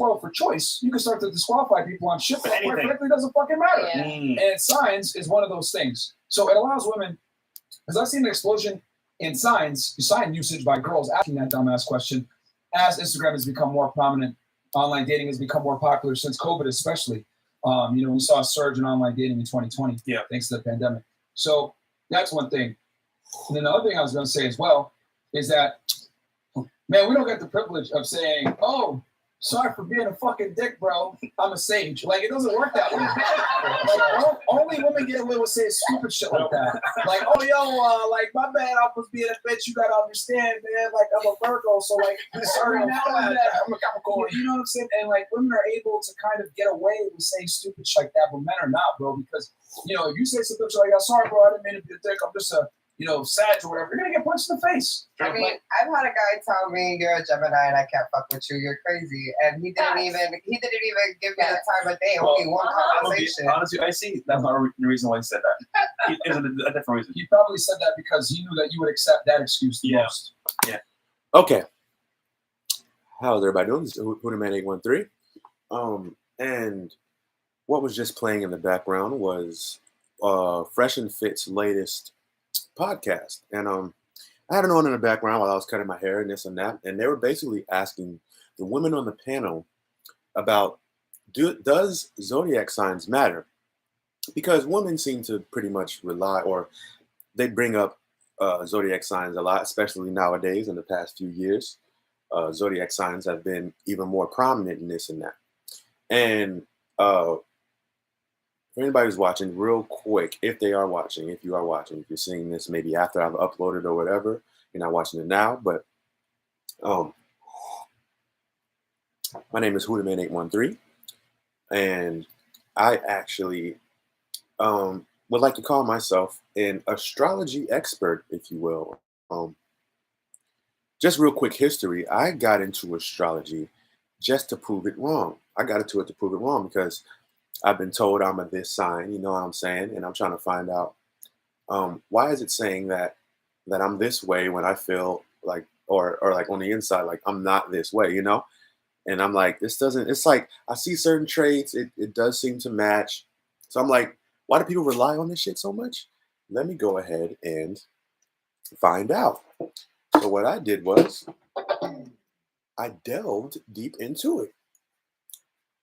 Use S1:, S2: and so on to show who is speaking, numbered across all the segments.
S1: world for choice, you can start to disqualify people on shit that quite frankly doesn't fucking matter. Yeah. And signs is one of those things. So it allows women, because I've seen an explosion in sign usage by girls asking that dumbass question as Instagram has become more prominent. Online dating has become more popular since COVID, especially. We saw a surge in online dating in 2020, thanks to the pandemic. So that's one thing. And then the other thing I was going to say as well is that, man, we don't get the privilege of saying, oh, sorry for being a fucking dick, bro. I'm a sage. Like, it doesn't work that way. Like, only women get away with saying stupid shit like that. Like, oh, yo, like, my bad, I was being a bitch. You got to understand, man. Like, I'm a Virgo, so, like, sorry now and then. I'm a Capricorn. You know what I'm saying? And, like, women are able to kind of get away with saying stupid shit like that, but men are not, bro. Because, if you say something like, sorry, bro, I didn't mean to be a dick. I'm just a Sag or whatever, you're gonna get punched in the face.
S2: I mean, I've had a guy tell me, "You're a Gemini and I can't fuck with you. You're crazy," and he didn't even give me the time of day. Only one conversation.
S3: Honestly, I see that's not the reason why he said that. It's a different reason.
S1: He probably said that because he knew that you would accept that excuse the most.
S3: Yeah.
S4: Okay. How's everybody doing? This is Hooterman813. And what was just playing in the background was Fresh and Fit's latest podcast, and I had it on in the background while I was cutting my hair and this and that, and they were basically asking the women on the panel about does zodiac signs matter, because women seem to pretty much rely, or they bring up zodiac signs a lot, especially nowadays in the past few years. Zodiac signs have been even more prominent in this and that, and for anybody who's watching, real quick, if you are watching, if you're seeing this maybe after I've uploaded or whatever, you're not watching it now, but my name is Hooterman813, and I actually would like to call myself an astrology expert, if you will. Just real quick history, I got into astrology just to prove it wrong. I got into it to prove it wrong because I've been told I'm a this sign, you know what I'm saying? And I'm trying to find out why is it saying that I'm this way when I feel like, or like on the inside, like I'm not this way, And I'm like, this doesn't, it's like, I see certain traits, it does seem to match. So I'm like, why do people rely on this shit so much? Let me go ahead and find out. So what I did was I delved deep into it.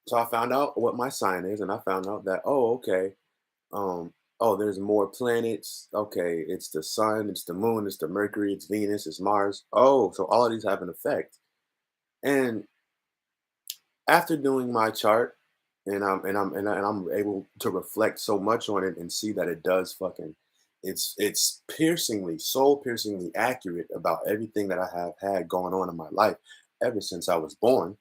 S4: So I found out what my sign is, and I found out that, okay, there's more planets. Okay, it's the sun, it's the moon, it's the Mercury, it's Venus, it's Mars. Oh, so all of these have an effect. And after doing my chart, and I'm able to reflect so much on it and see that it does it's piercingly, soul piercingly accurate about everything that I have had going on in my life ever since I was born.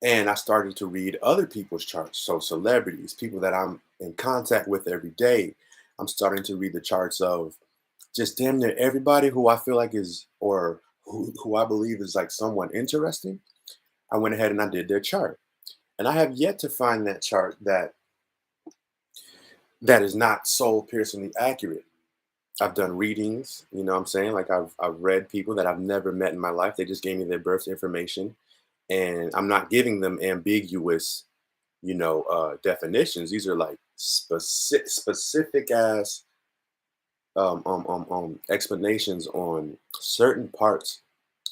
S4: And I started to read other people's charts. So celebrities, people that I'm in contact with every day. I'm starting to read the charts of just damn near everybody who I feel like is, or who I believe is like someone interesting. I went ahead and I did their chart. And I have yet to find that chart that is not soul piercingly accurate. I've done readings, you know what I'm saying? Like I've read people that I've never met in my life. They just gave me their birth information. And I'm not giving them ambiguous, definitions. These are like specific ass explanations on certain parts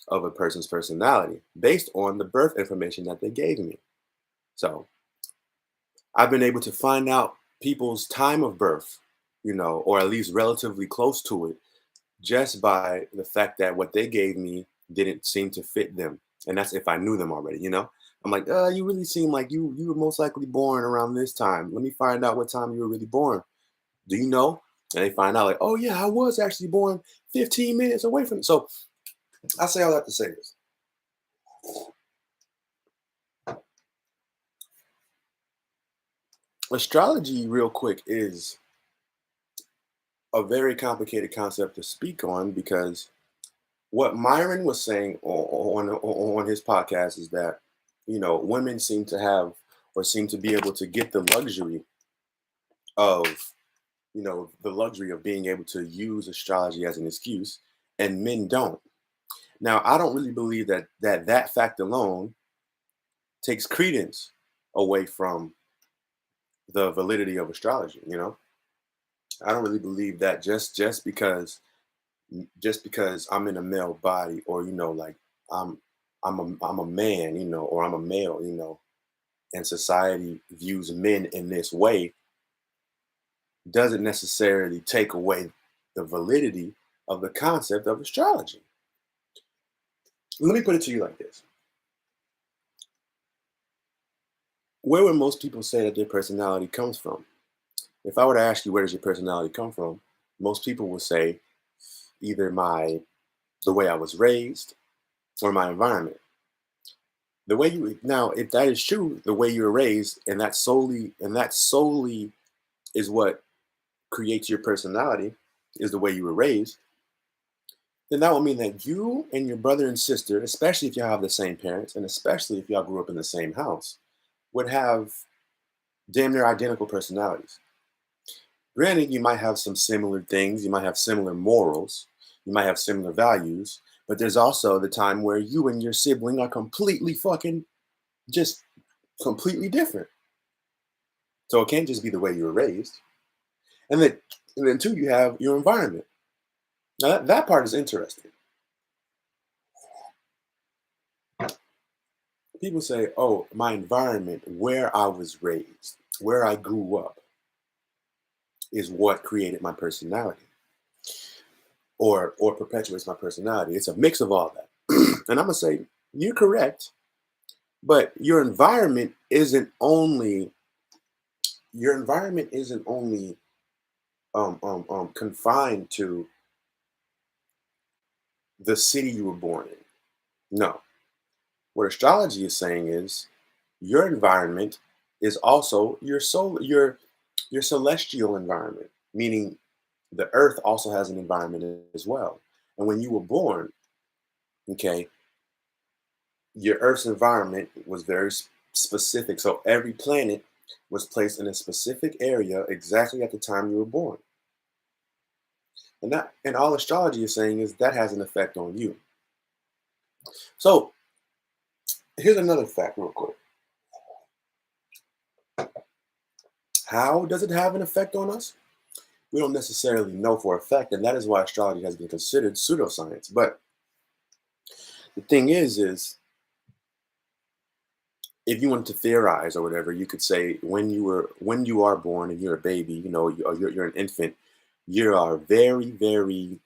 S4: of a person's personality based on the birth information that they gave me. So I've been able to find out people's time of birth, or at least relatively close to it, just by the fact that what they gave me didn't seem to fit them. And that's if I knew them already, I'm like, you really seem like you were most likely born around this time. Let me find out what time you were really born. Do you know? And they find out like, oh yeah, I was actually born 15 minutes away from it. So I say all that to say this. Astrology, real quick, is a very complicated concept to speak on, because what Myron was saying on his podcast is that, women seem to have, or seem to be able to get the luxury of, being able to use astrology as an excuse, and men don't. Now, I don't really believe that fact alone takes credence away from the validity of astrology. You know, I don't really believe that just because I'm in a male body, or you know, like I'm I'm a man, you know, or I'm a male, you know, and society views men in this way, doesn't necessarily take away the validity of the concept of astrology. Let me put it to you like this. Where would most people say that their personality comes from? If I were to ask you, where does your personality come from? Most people would say either the way I was raised or my environment. The way you now, if that is true, the way you were raised, and that solely is what creates your personality, is the way you were raised, then that will mean that you and your brother and sister, especially if y'all have the same parents, and especially if y'all grew up in the same house, would have damn near identical personalities. Granted, you might have some similar things, you might have similar morals, you might have similar values, but there's also the time where you and your sibling are completely fucking just completely different. So it can't just be the way you were raised. And then two, you have your environment. Now that part is interesting. People say, oh, my environment, where I was raised, where I grew up, is what created my personality, or perpetuates my personality. It's a mix of all that. And I'm gonna say, you're correct, but your environment isn't only confined to the city you were born in. No. What astrology is saying is your environment is also your celestial environment, meaning the earth also has an environment as well. And when you were born, okay, your earth's environment was very specific. So every planet was placed in a specific area exactly at the time you were born. And all astrology is saying is that has an effect on you. So here's another fact real quick. How does it have an effect on us? We don't necessarily know for a fact, and that is why astrology has been considered pseudoscience. But the thing is if you wanted to theorize or whatever, you could say when you are born and you're a baby, you know, you're an infant, you are very, very,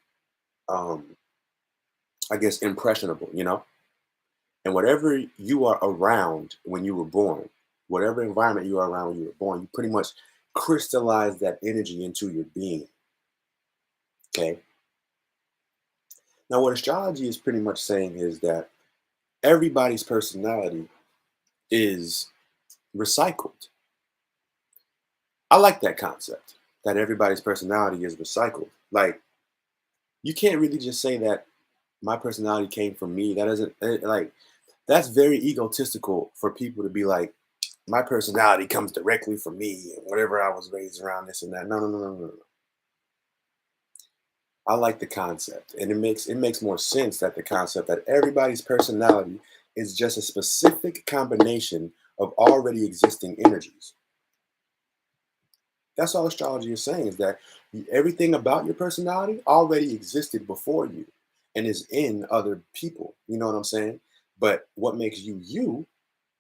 S4: I guess, impressionable, you know, and whatever you are around when you were born, whatever environment you are around when you were born, you pretty much crystallize that energy into your being. Okay. Now, what astrology is pretty much saying is that everybody's personality is recycled. I like that concept, that everybody's personality is recycled. Like, you can't really just say that my personality came from me. That isn't like, that's very egotistical for people to be like, my personality comes directly from me and whatever I was raised around, this and that. No. I like the concept, and it makes more sense that the concept that everybody's personality is just a specific combination of already existing energies. That's all astrology is saying, is that everything about your personality already existed before you and is in other people. You know what I'm saying? But what makes you you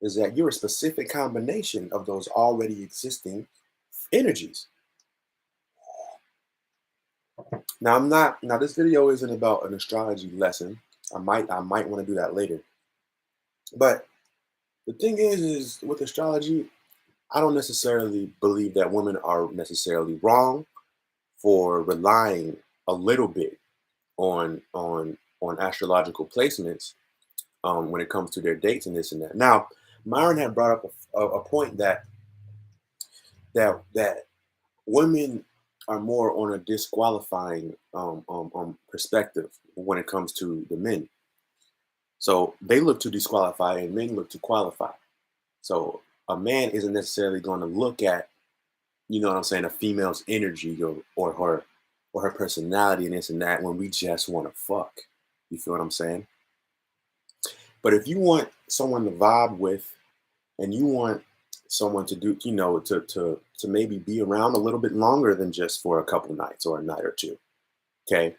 S4: is that you're a specific combination of those already existing energies. Now this video isn't about an astrology lesson. I might want to do that later. But the thing is with astrology, I don't necessarily believe that women are necessarily wrong for relying a little bit on astrological placements when it comes to their dates and this and that. Now, Myron had brought up a point that women are more on a disqualifying perspective when it comes to the men. So they look to disqualify and men look to qualify. So a man isn't necessarily going to look at, you know what I'm saying, a female's energy or her personality and this and that when we just want to fuck. You feel what I'm saying? But if you want someone to vibe with and you want someone to do, to maybe be around a little bit longer than just for a couple nights or a night or two. Okay.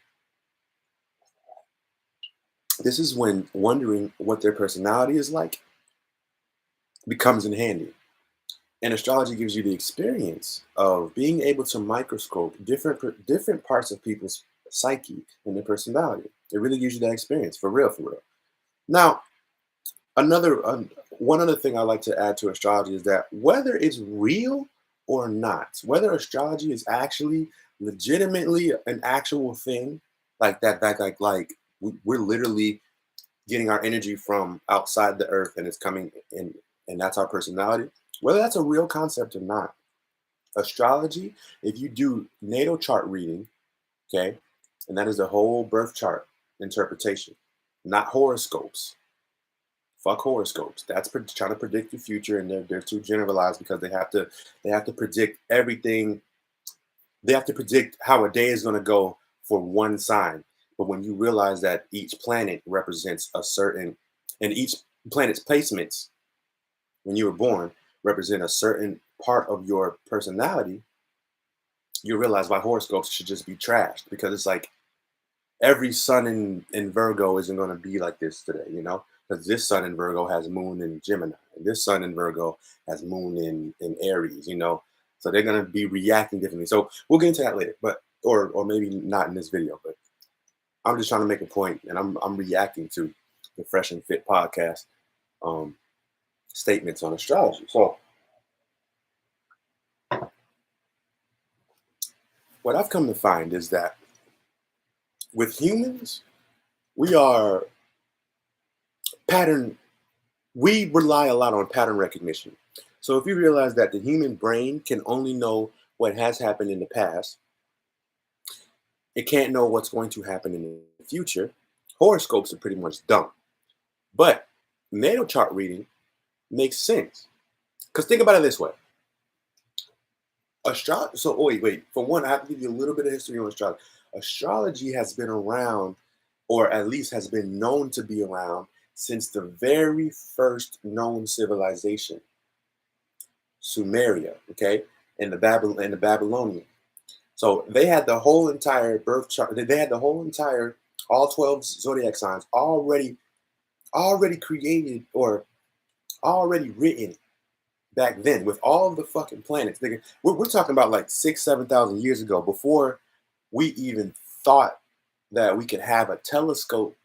S4: This is when wondering what their personality is like becomes in handy. And astrology gives you the experience of being able to microscope different parts of people's psyche and their personality. It really gives you that experience, for real, for real. Now, one other thing I like to add to astrology is that whether it's real or not, whether astrology is actually legitimately an actual thing, like that, like we're literally getting our energy from outside the earth and it's coming in, and that's our personality, whether that's a real concept or not. Astrology, if you do natal chart reading, okay, and that is the whole birth chart interpretation, not horoscopes. Fuck horoscopes. That's trying to predict the future, and they're too generalized because they have to predict everything. They have to predict how a day is going to go for one sign. But when you realize that each planet represents a certain, and each planet's placements when you were born represent a certain part of your personality, you realize why horoscopes should just be trashed, because it's like every sun in Virgo isn't going to be like this today, because this sun in Virgo has moon in Gemini, and this sun in Virgo has moon in Aries, so they're going to be reacting differently. So we'll get into that later, but or maybe not in this video, but I'm just trying to make a point, and I'm reacting to the Fresh and Fit podcast statements on astrology. So what I've come to find is that with humans, we rely a lot on pattern recognition. So if you realize that the human brain can only know what has happened in the past, it can't know what's going to happen in the future, horoscopes are pretty much dumb. But natal chart reading makes sense. Because think about it this way. Wait. For one, I have to give you a little bit of history on astrology. Astrology has been around, or at least has been known to be around, since the very first known civilization, Sumeria, okay, and the Babylonian. So they had the whole entire birth chart. They had the whole entire all 12 zodiac signs already created or already written back then, with all of the fucking planets. We're talking about like 7,000 years ago, before we even thought that we could have a telescope.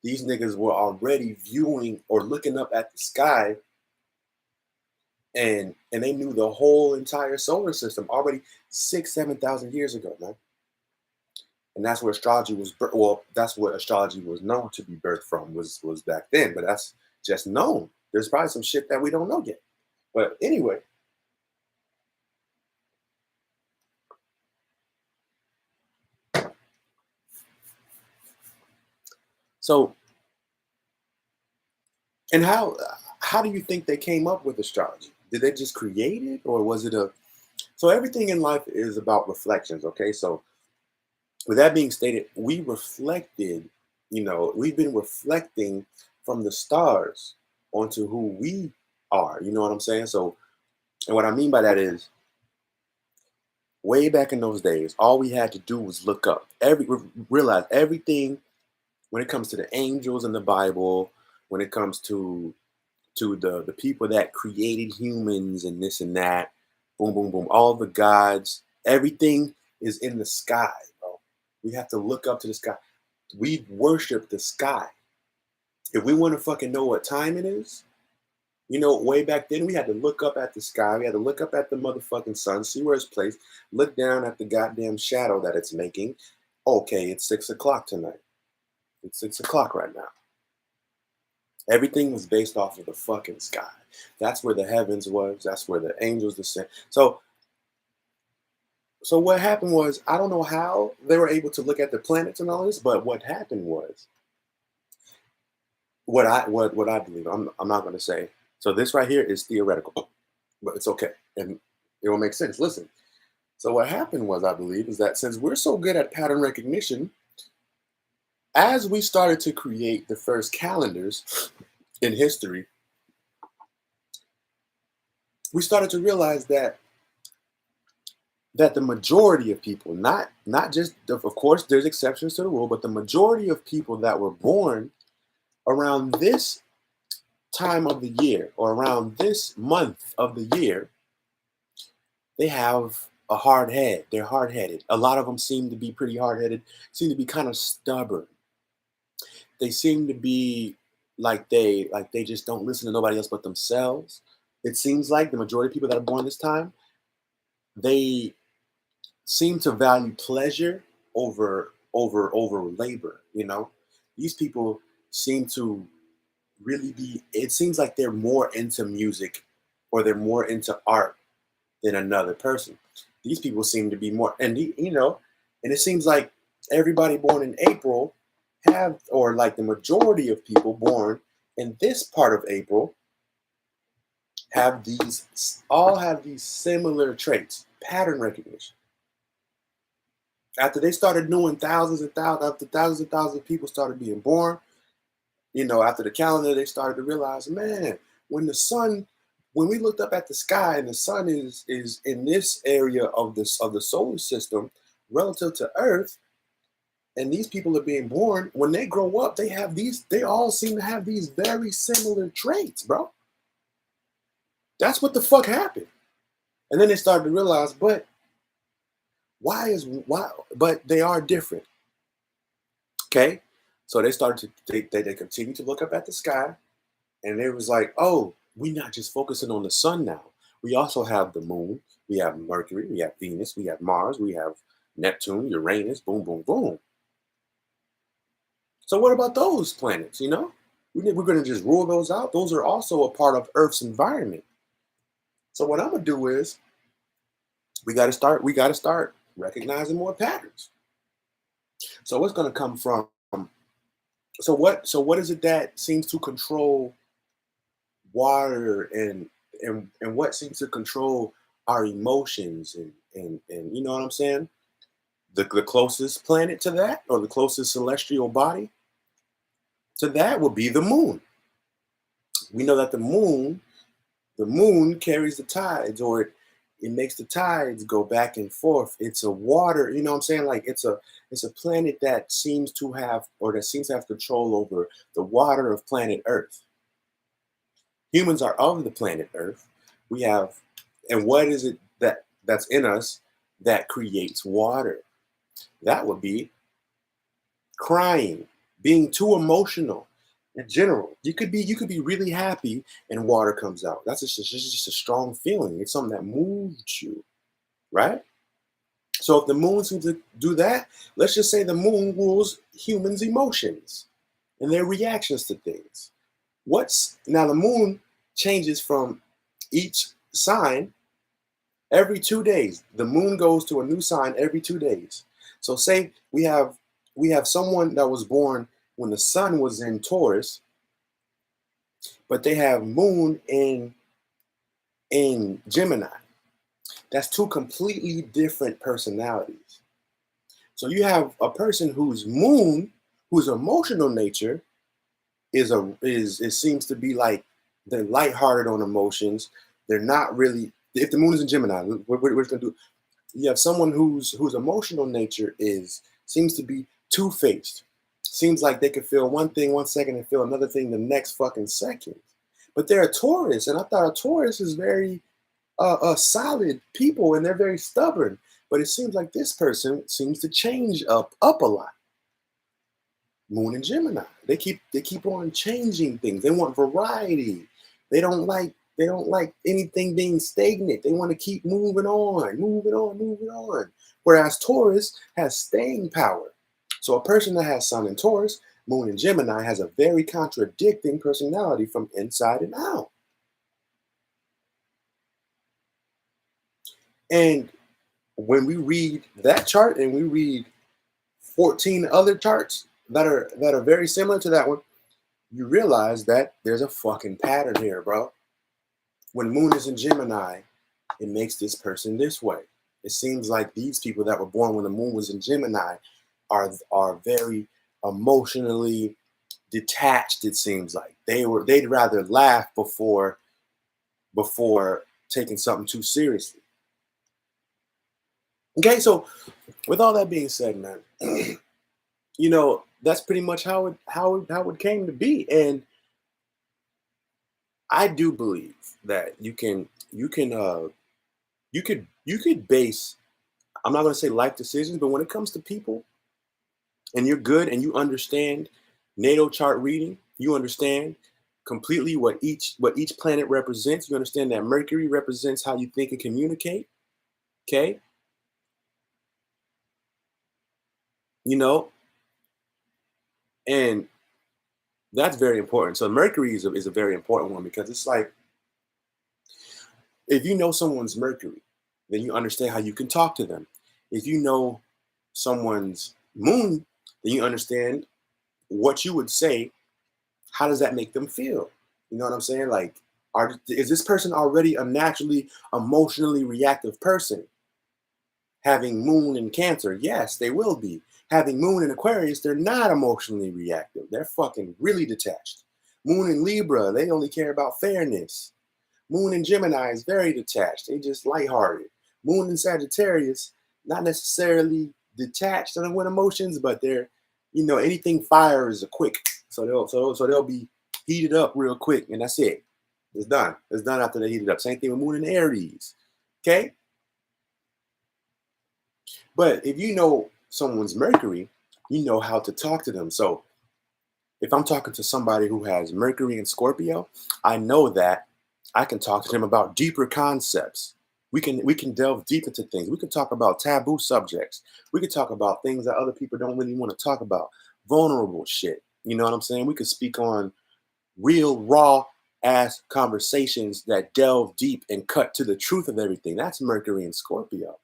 S4: These niggas were already viewing or looking up at the sky, and they knew the whole entire solar system already 7,000 years ago, man. And that's where astrology was. That's what astrology was known to be birthed from, was back then. But that's just known. There's probably some shit that we don't know yet. But anyway, so, and how do you think they came up with astrology? Did they just create it, or was it so everything in life is about reflections, okay? So with that being stated, we reflected, we've been reflecting from the stars onto who we are, you know what I'm saying? So, and what I mean by that is, way back in those days, all we had to do was look up. Realize everything when it comes to the angels in the Bible, when it comes to the people that created humans and this and that, boom, boom, boom, all the gods, everything is in the sky, bro. We have to look up to the sky. We worship the sky. If we want to fucking know what time it is, way back then, we had to look up at the sky. We had to look up at the motherfucking sun, see where it's placed, look down at the goddamn shadow that it's making. Okay, it's 6 o'clock tonight. It's 6 o'clock right now. Everything was based off of the fucking sky. That's where the heavens was. That's where the angels descend. So what happened was, I don't know how they were able to look at the planets and all this, but what happened was, what I believe, I'm not going to say. So this right here is theoretical, but it's okay, and it will make sense. Listen. So what happened was, I believe, is that since we're so good at pattern recognition, as we started to create the first calendars in history, we started to realize that the majority of people, not just, of course, there's exceptions to the rule, but the majority of people that were born around this time of the year or around this month of the year, they have a hard head. They're hard-headed. A lot of them seem to be pretty hard-headed, seem to be kind of stubborn. They seem to be like they just don't listen to nobody else but themselves. It seems like the majority of people that are born this time, they seem to value pleasure over labor. You know, these people seem to really be. It seems like they're more into music, or they're more into art than another person. These people seem to be more, and and it seems like everybody born in April have, or like the majority of people born in this part of April have these similar traits, pattern recognition. After they started knowing thousands and thousands of people started being born, after the calendar, they started to realize, man, when we looked up at the sky and the sun is in this area of the solar system relative to Earth, and these people are being born, when they grow up, they all seem to have these very similar traits, bro. That's what the fuck happened. And then they started to realize, but but they are different. Okay? So they started to, they continued to look up at the sky, and it was like, oh, we're not just focusing on the sun now. We also have the moon, we have Mercury, we have Venus, we have Mars, we have Neptune, Uranus, boom, boom, boom. So what about those planets, We're going to just rule those out. Those are also a part of Earth's environment. So what I'm going to do is we got to start recognizing more patterns. So what's going to come from, so what is it that seems to control water and what seems to control our emotions and you know what I'm saying? The closest planet to that, or the closest celestial body to that, would be the moon. We know that the moon carries the tides, or it makes the tides go back and forth. It's a water, you know what I'm saying? Like it's a planet that seems to have control over the water of planet Earth. Humans are of the planet Earth. We have, and what is it that's in us that creates water? That would be crying, being too emotional. In general, you could be really happy and water comes out. That's just a strong feeling. It's something that moves you, right? So if the moon seems to do that, let's just say the moon rules humans' emotions and their reactions to things. Now the moon changes from each sign every 2 days. The moon goes to a new sign every 2 days. So say we have someone that was born when the sun was in Taurus, but they have moon in Gemini. That's two completely different personalities. So you have a person whose emotional nature it seems to be like they're lighthearted on emotions. They're not really. If the moon is in Gemini, we're just gonna do. You have someone whose emotional nature seems to be two-faced. Seems like they could feel one thing 1 second and feel another thing the next fucking second. But they're a Taurus, and I thought a Taurus is very solid people, and they're very stubborn. But it seems like this person seems to change up a lot. Moon and Gemini, they keep on changing things. They want variety. They don't like anything being stagnant. They want to keep moving on. Whereas Taurus has staying power. So a person that has Sun in Taurus, Moon in Gemini, has a very contradicting personality from inside and out. And when we read that chart and we read 14 other charts that are very similar to that one, you realize that there's a fucking pattern here, bro. When Moon is in Gemini, it makes this person this way. It seems like these people that were born when the Moon was in Gemini are very emotionally detached. It seems like they'd rather laugh before taking something too seriously. Okay, so with all that being said, man, you know, that's pretty much how it came to be. And I do believe that you could base, I'm not going to say life decisions, but when it comes to people and you're good and you understand natal chart reading, you understand completely what each planet represents. You understand that Mercury represents how you think and communicate. Okay. You know, and that's very important. So Mercury is a very important one, because it's like, if you know someone's Mercury, then you understand how you can talk to them. If you know someone's moon, then you understand what you would say. How does that make them feel? You know what I'm saying? Like, is this person already a naturally emotionally reactive person? Having moon in Cancer, yes, they will be. Having moon in Aquarius, they're not emotionally reactive. They're fucking really detached. Moon in Libra, they only care about fairness. Moon in Gemini is very detached. They just lighthearted. Moon in Sagittarius, not necessarily detached on with emotions, but they're, you know, anything fire is a quick. So they'll be heated up real quick, and that's it. It's done. It's done after they heat it up. Same thing with Moon in Aries. Okay? But if you know someone's Mercury, you know how to talk to them. So if I'm talking to somebody who has Mercury in Scorpio, I know that I can talk to them about deeper concepts. We can delve deep into things. We can talk about taboo subjects. We can talk about things that other people don't really want to talk about. Vulnerable shit. You know what I'm saying? We could speak on real raw ass conversations that delve deep and cut to the truth of everything. That's Mercury in Scorpio.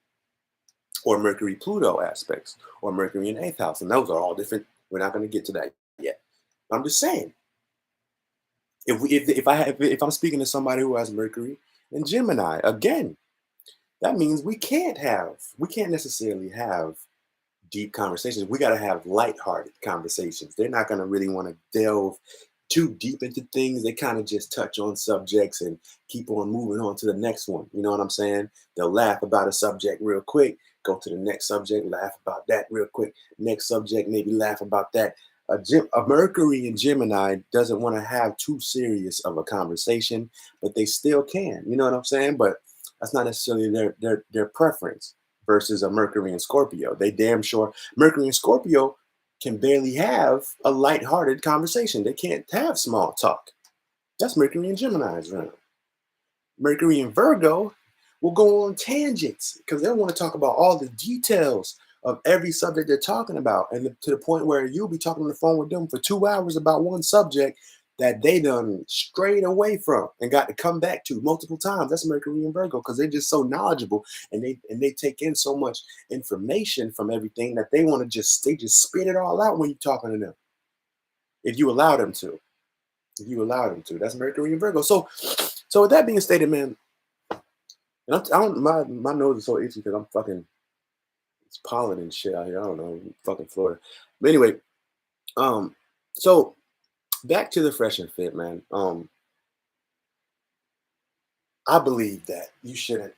S4: Or Mercury Pluto aspects, or Mercury in 8th house. And those are all different. We're not going to get to that yet. I'm just saying, if I'm speaking to somebody who has Mercury and Gemini, again, that means we can't necessarily have deep conversations. We got to have lighthearted conversations. They're not going to really want to delve too deep into things. They kind of just touch on subjects and keep on moving on to the next one. You know what I'm saying? They'll laugh about a subject real quick, go to the next subject, laugh about that real quick. Next subject, maybe laugh about that. A Mercury in Gemini doesn't want to have too serious of a conversation, but they still can. You know what I'm saying? But that's not necessarily their preference versus a Mercury in Scorpio. They damn sure Mercury in Scorpio can barely have a lighthearted conversation. They can't have small talk. That's Mercury in Gemini's realm. Mercury in Virgo will go on tangents because they want to talk about all the details of every subject they're talking about, and to the point where you'll be talking on the phone with them for 2 hours about one subject that they done strayed away from and got to come back to multiple times. That's Mercury in Virgo, because they're just so knowledgeable, and they take in so much information from everything that they want to just spit it all out when you're talking to them. If you allow them to. That's Mercury in Virgo. So with that being stated, man, and my nose is so itchy because I'm fucking, it's pollen and shit out here. I don't know, fucking Florida. But anyway, so back to the fresh and fit, man. I believe that you shouldn't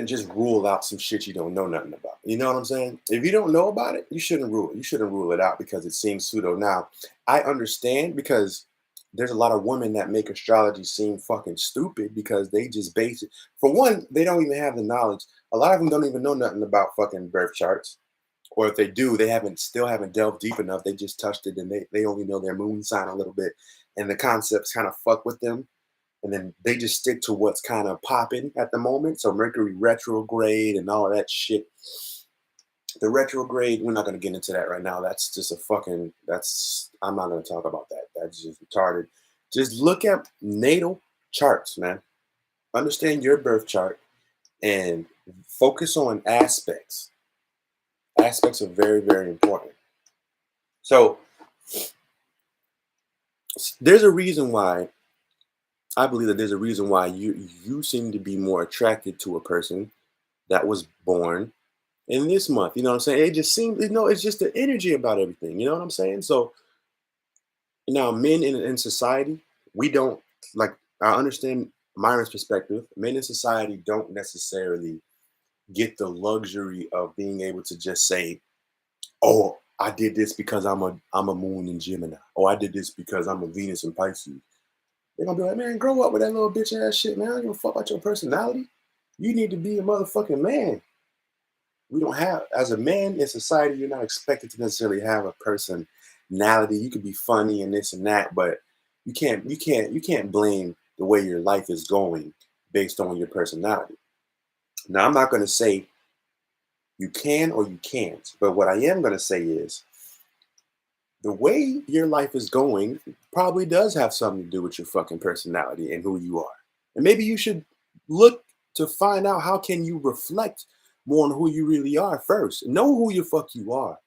S4: just rule out some shit you don't know nothing about. You know what I'm saying? If you don't know about it, you shouldn't rule it. You shouldn't rule it out because it seems pseudo. Now, I understand, because there's a lot of women that make astrology seem fucking stupid because they just base it. For one, they don't even have the knowledge. A lot of them don't even know nothing about fucking birth charts. Or if they do, they still haven't delved deep enough. They just touched it, and they only know their moon sign a little bit. And the concepts kind of fuck with them. And then they just stick to what's kind of popping at the moment. So Mercury retrograde and all of that shit. The retrograde, we're not going to get into that right now. That's just I'm not going to talk about that. That's just retarded. Just look at natal charts, man. Understand your birth chart and focus on aspects. Aspects are very, very important. So there's a reason why, I believe that there's a reason why you seem to be more attracted to a person that was born in this month. You know what I'm saying? It just seems, it's just the energy about everything. You know what I'm saying? So now men in society, we don't, like, I understand Myron's perspective, men in society don't necessarily get the luxury of being able to just say, "Oh, I did this because I'm a moon in Gemini. Oh, I did this because I'm a Venus in Pisces." They're gonna be like, "Man, grow up with that little bitch ass shit, man. I don't give a fuck about your personality. You need to be a motherfucking man." We don't have, as a man in society, you're not expected to necessarily have a personality. You could be funny and this and that, but you can't blame the way your life is going based on your personality. Now, I'm not going to say you can or you can't, but what I am going to say is the way your life is going probably does have something to do with your fucking personality and who you are. And maybe you should look to find out how can you reflect more on who you really are first. Know who the fuck you are.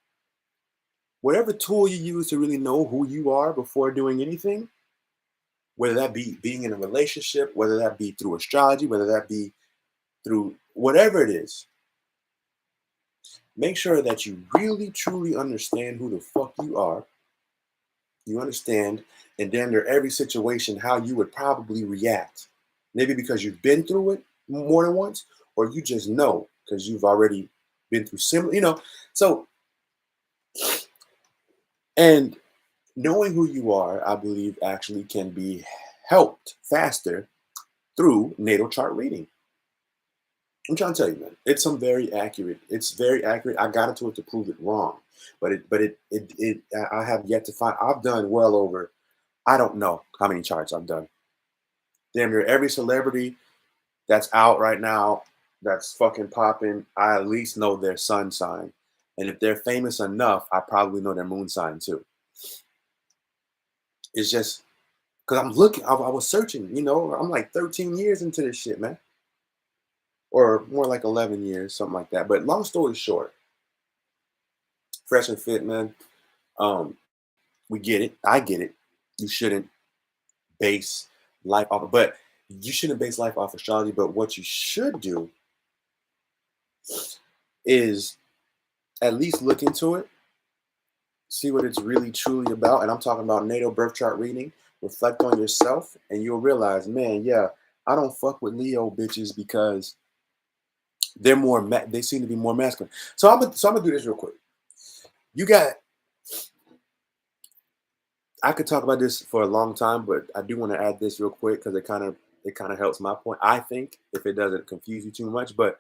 S4: Whatever tool you use to really know who you are before doing anything, whether that be being in a relationship, whether that be through astrology, whether that be through whatever it is, make sure that you really truly understand who the fuck you are. You understand, and then under every situation, how you would probably react. Maybe because you've been through it more than once, or you just know because you've already been through similar, So, and knowing who you are, I believe, actually can be helped faster through natal chart reading. I'm trying to tell you, man, it's very accurate. It's very accurate. I got into it to prove it wrong, but I have yet to find. I've done well over, I don't know how many charts I've done. Damn near every celebrity that's out right now, that's fucking popping, I at least know their sun sign. And if they're famous enough, I probably know their moon sign too. It's just because I'm looking, I was searching, I'm like 13 years into this shit, man. Or more like 11 years, something like that. But long story short, fresh and fit, man. We get it. I get it. You shouldn't base life off, but you shouldn't base life off astrology. But what you should do is at least look into it, see what it's really truly about. And I'm talking about natal birth chart reading. Reflect on yourself, and you'll realize, man, yeah, I don't fuck with Leo bitches because they're they seem to be more masculine. So I'm gonna do this real quick. I could talk about this for a long time, but I do want to add this real quick because it kind of helps my point. I think, if it doesn't confuse you too much, but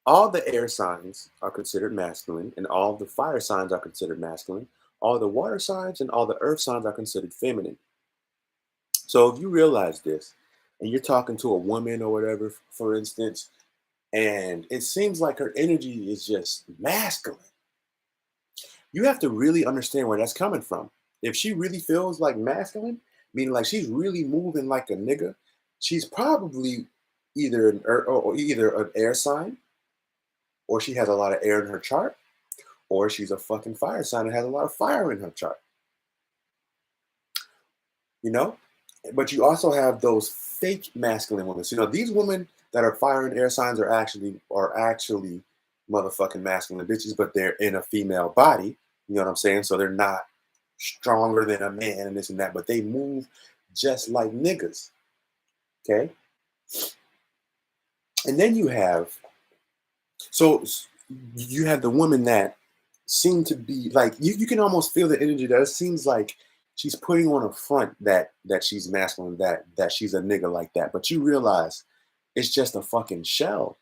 S4: all the air signs are considered masculine, and all the fire signs are considered masculine. All the water signs and all the earth signs are considered feminine. So if you realize this, and you're talking to a woman or whatever, for instance, and it seems like her energy is just masculine, you have to really understand where that's coming from. If she really feels like masculine, meaning like she's really moving like a nigga, she's probably either an air sign, or she has a lot of air in her chart, or she's a fucking fire sign and has a lot of fire in her chart. But you also have those fake masculine women. So, these women that are fire and air signs are actually motherfucking masculine bitches, but they're in a female body. You know what I'm saying? So they're not stronger than a man and this and that, but they move just like niggas. Okay? And then you have the women that seem to be like, you can almost feel the energy that it seems like she's putting on a front that she's masculine, that she's a nigga like that. But you realize it's just a fucking shell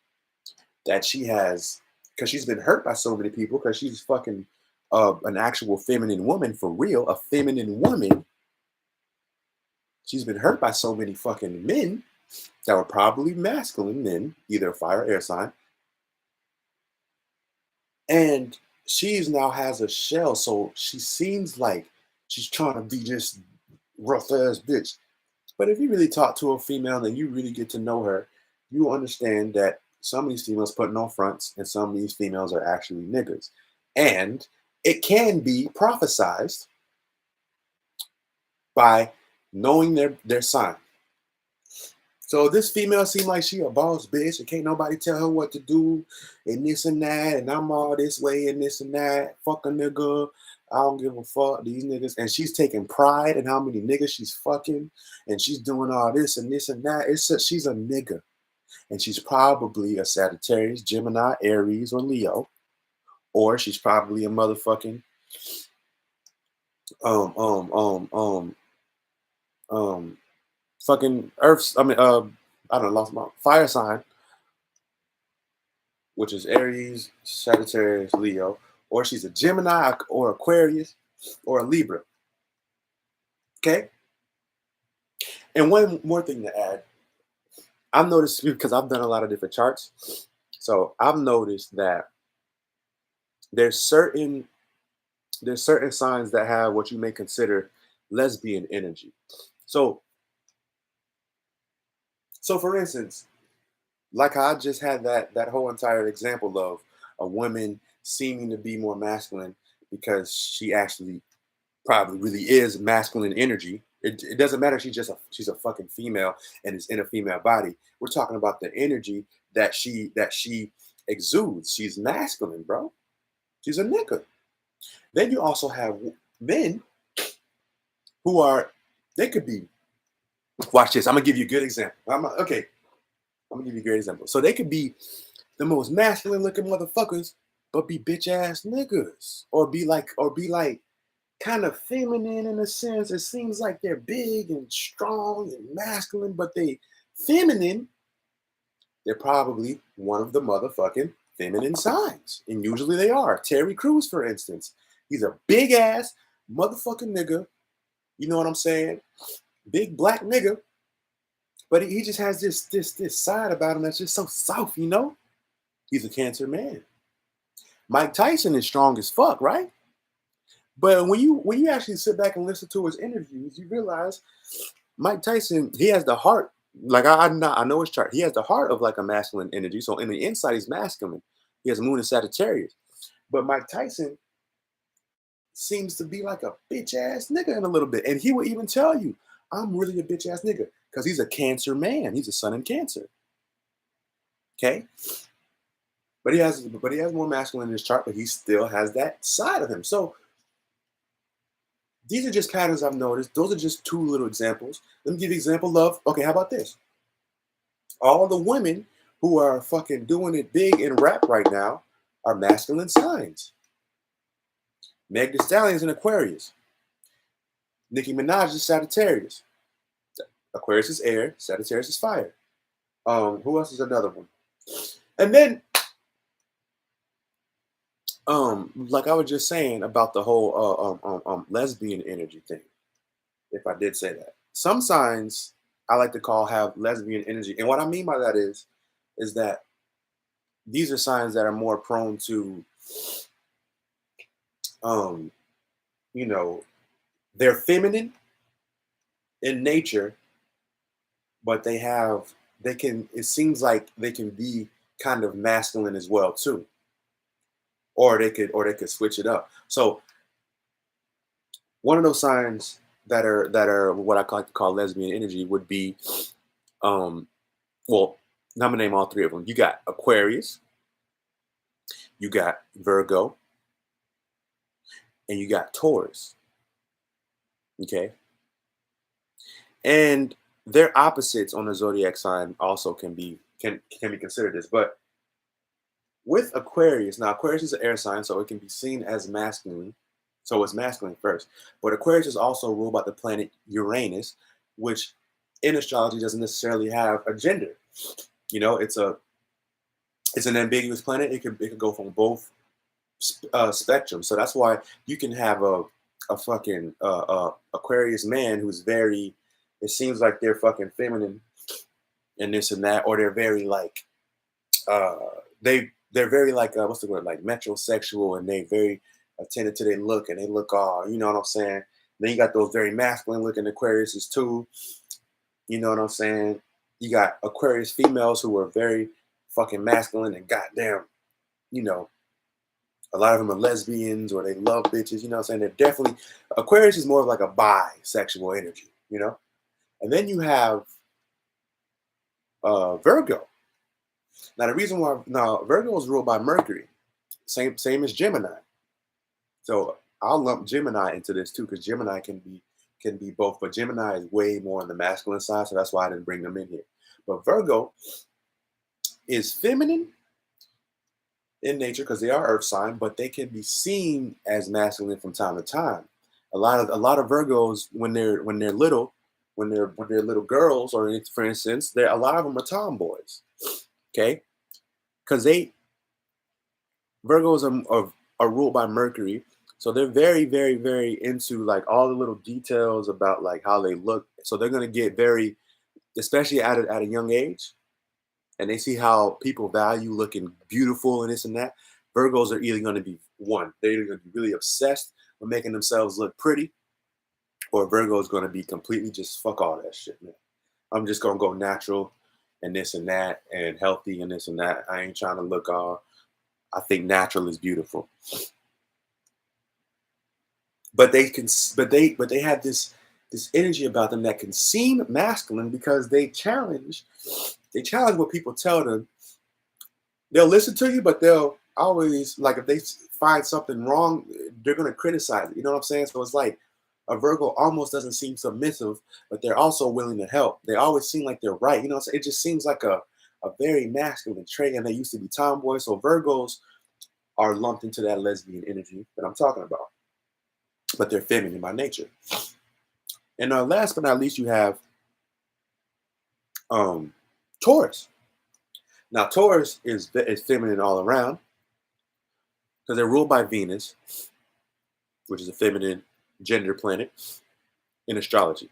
S4: that she has, because she's been hurt by so many people, because she's fucking an actual feminine woman for real, a feminine woman. She's been hurt by so many fucking men that were probably masculine men, either fire or air sign. And she's now has a shell, so she seems like she's trying to be just rough ass bitch. But if you really talk to a female and you really get to know her, you understand that some of these females putting on fronts and some of these females are actually niggas. And it can be prophesized by knowing their sign. So this female seemed like she a boss bitch and can't nobody tell her what to do and this and that, and I'm all this way and this and that, fuck a nigga, I don't give a fuck, these niggas. And she's taking pride in how many niggas she's fucking. And she's doing all this and this and that. She's a nigga. And she's probably a Sagittarius, Gemini, Aries, or Leo. Or she's probably a motherfucking fucking Earth. I don't know, lost my fire sign, which is Aries, Sagittarius, Leo, or she's a Gemini or Aquarius or a Libra. Okay? And one more thing to add. I've noticed, because I've done a lot of different charts, so I've noticed that there's certain signs that have what you may consider lesbian energy. So for instance, like I just had that whole entire example of a woman seeming to be more masculine because she actually probably really is masculine energy. It doesn't matter. She's a fucking female and is in a female body. We're talking about the energy that she exudes. She's masculine, bro. She's a nigga. Then you also have men who they could be. Watch this. I'm gonna give you a good example. I'm gonna give you a great example. So they could be the most masculine looking motherfuckers, but be bitch ass niggas, or be like kind of feminine in a sense. It seems like they're big and strong and masculine, but they feminine. They're probably one of the motherfucking feminine signs, and usually they are. Terry Crews, for instance, he's a big ass motherfucking nigga. You know what I'm saying? Big black nigga, but he just has this side about him that's just so soft, you know? He's a Cancer man. Mike Tyson is strong as fuck, right? But when you actually sit back and listen to his interviews, you realize Mike Tyson, he has the heart, like I know his chart. He has the heart of like a masculine energy. So in the inside, he's masculine. He has Moon in Sagittarius. But Mike Tyson seems to be like a bitch ass nigga in a little bit. And he will even tell you, I'm really a bitch ass nigga, because he's a Cancer man. He's a sun in Cancer. Okay? But he has more masculine in his chart, but he still has that side of him. So these are just patterns I've noticed. Those are just two little examples. Let me give you an example of, okay, how about this? All the women who are fucking doing it big in rap right now are masculine signs. Meg Thee Stallion's an Aquarius. Nicki Minaj is Sagittarius. Aquarius is air. Sagittarius is fire. Who else is another one? And then, like I was just saying about the whole lesbian energy thing, if I did say that. Some signs I like to have lesbian energy. And what I mean by that is that these are signs that are more prone to, you know, they're feminine in nature, but it seems like they can be kind of masculine as well too. Or they could switch it up. So one of those signs that are what I like to call lesbian energy would be, well, I'm gonna name all three of them. You got Aquarius, you got Virgo, and you got Taurus. Okay. And their opposites on the zodiac sign also can be considered this. But with Aquarius, now Aquarius is an air sign, so it can be seen as masculine. So it's masculine first. But Aquarius is also ruled by the planet Uranus, which in astrology doesn't necessarily have a gender. You know, it's an ambiguous planet. It could go from both spectrums. So that's why you can have a fucking Aquarius man who's very, it seems like they're fucking feminine and this and that, or they're very like they're very like what's the word, like metrosexual, and they very attentive to their look, and they look all, you know what I'm saying? Then you got those very masculine looking Aquariuses too. You know what I'm saying? You got Aquarius females who are very fucking masculine and goddamn, you know, a lot of them are lesbians or they love bitches, you know what I'm saying? They're definitely, Aquarius is more of like a bisexual energy, you know? And then you have Virgo. Now the reason why, Virgo is ruled by Mercury, same as Gemini. So I'll lump Gemini into this too, because Gemini can be both, but Gemini is way more on the masculine side, so that's why I didn't bring them in here. But Virgo is feminine in nature because they are earth sign, but they can be seen as masculine from time to time. A lot of Virgos when they're little, when they're little girls, or for instance, a lot of them are tomboys. Okay, because Virgos are ruled by Mercury, so they're very, very, very into like all the little details about like how they look. So they're gonna get very, especially at a young age, and they see how people value looking beautiful and this and that. Virgos are either going to be they're either going to be really obsessed with making themselves look pretty, or Virgo is going to be completely just fuck all that shit, man. I'm just going to go natural and this and that and healthy and this and that. I ain't trying to look all. I think natural is beautiful. But they have this energy about them that can seem masculine because they challenge what people tell them. They'll listen to you, but they'll always, like, if they find something wrong, they're going to criticize it. You know what I'm saying? So it's like a Virgo almost doesn't seem submissive, but they're also willing to help. They always seem like they're right. You know what I'm saying? It just seems like a very masculine trait, and they used to be tomboys. So Virgos are lumped into that lesbian energy that I'm talking about, but they're feminine by nature. And last but not least, you have Taurus. Now, Taurus is feminine all around because they're ruled by Venus, which is a feminine gender planet in astrology.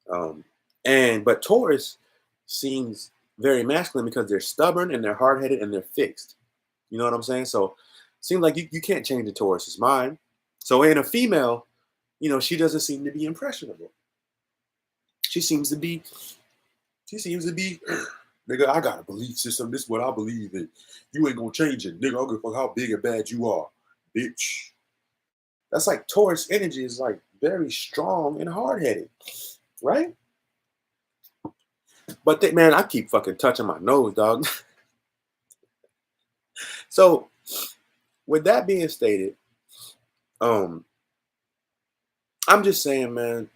S4: But Taurus seems very masculine because they're stubborn and they're hard-headed and they're fixed. You know what I'm saying? So it seems like you can't change a Taurus's mind. So in a female, you know, she doesn't seem to be impressionable. She seems to be, nigga, I got a belief system. This is what I believe in. You ain't gonna change it. Nigga, I don't give a fuck how big and bad you are, bitch. That's like Taurus energy is like very strong and hard-headed, right? But man, I keep fucking touching my nose, dog. So with that being stated, I'm just saying, man,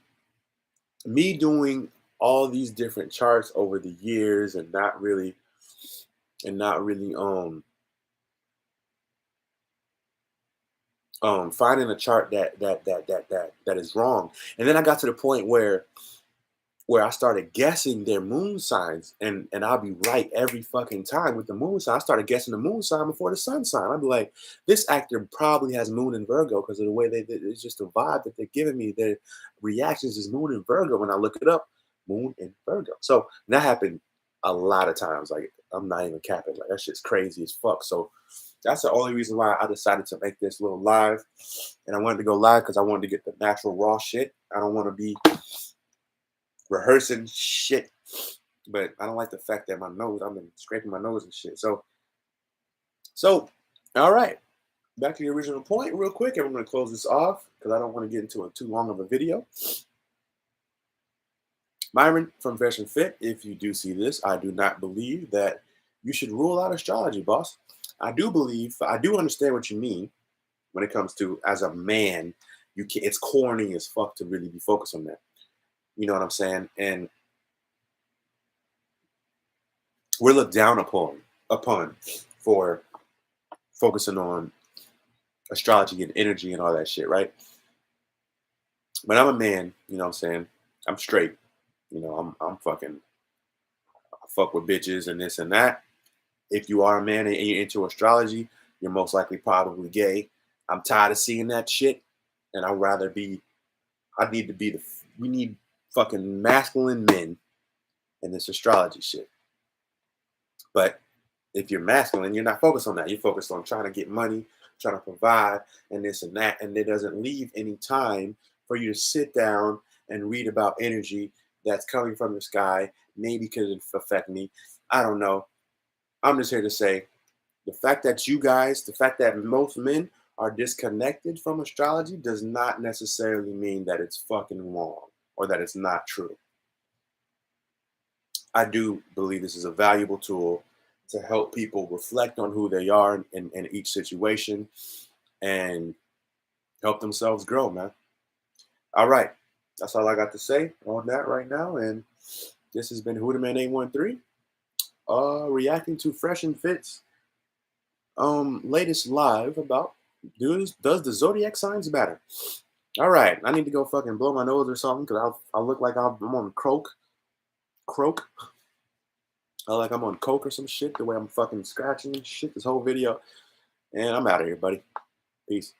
S4: me doing all these different charts over the years and not really finding a chart that is wrong. And then I got to the point where I started guessing their moon signs, and I'll be right every fucking time with the moon sign. I started guessing the moon sign before the sun sign. I'd be like, this actor probably has moon in Virgo because of the way it's just a vibe that they're giving me. Their reactions is moon in Virgo. When I look it up, moon in Virgo. So that happened a lot of times. Like, I'm not even capping. Like, that shit's crazy as fuck. So that's the only reason why I decided to make this little live. And I wanted to go live because I wanted to get the natural raw shit. I don't want to be rehearsing shit, but I don't like the fact that I've been scraping my nose and shit. So all right, back to the original point real quick, and I'm going to close this off because I don't want to get into too long of a video. Myron from Fresh and Fit, if you do see this, I do not believe that you should rule out astrology, boss. I do understand what you mean when it comes to, as a man, it's corny as fuck to really be focused on that. You know what I'm saying? And we're looked down upon for focusing on astrology and energy and all that shit, right? But I'm a man, you know what I'm saying? I'm straight. You know, I fuck with bitches and this and that. If you are a man and you're into astrology, you're most likely probably gay. I'm tired of seeing that shit. And we need fucking masculine men in this astrology shit. But if you're masculine, you're not focused on that. You're focused on trying to get money, trying to provide, and this and that. And it doesn't leave any time for you to sit down and read about energy that's coming from the sky. Maybe could affect me. I don't know. I'm just here to say the fact that most men are disconnected from astrology does not necessarily mean that it's fucking wrong or that it's not true. I do believe this is a valuable tool to help people reflect on who they are in each situation and help themselves grow, man. All right. That's all I got to say on that right now. And this has been Hooterman 813. Reacting to Fresh and Fit's latest live about does the zodiac signs matter? All right, I need to go fucking blow my nose or something because I look like I'm on croak. I look like I'm on coke or some shit the way I'm fucking scratching and shit this whole video. And I'm out of here, buddy. Peace.